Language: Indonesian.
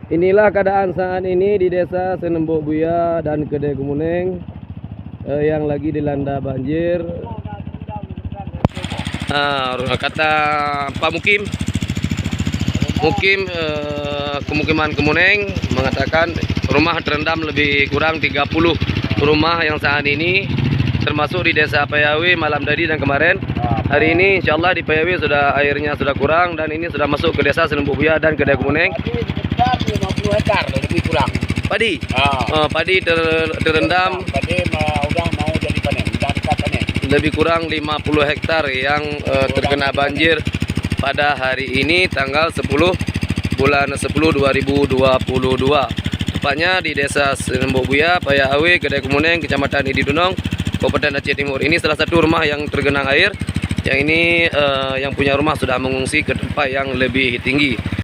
Inilah keadaan saat ini di Desa Senembok Buya dan Kedai Kemuning yang lagi dilanda banjir. Kata Pak Mukim, Kemukiman Kemuning mengatakan rumah terendam lebih kurang 30 rumah yang saat ini, termasuk di Desa Payawi malam tadi dan kemarin. Hari ini insya Allah di Payawi sudah airnya sudah kurang dan ini sudah masuk ke Desa Senembok Buya dan Kedai Kemuning. 50 hektar lebih kurang. Padi, padi terendam. Padi udah mau jadi panen, udah dekat panen. Lebih kurang 50 hektar yang terkena banjir pada hari ini tanggal 10 bulan 10 2022. Tepatnya di Desa Senembok Buya, Payawi, Kedai Kemuning, Kecamatan Ididunong, Kabupaten Aceh Timur. Ini salah satu rumah yang tergenang air. Yang ini yang punya rumah sudah mengungsi ke tempat yang lebih tinggi.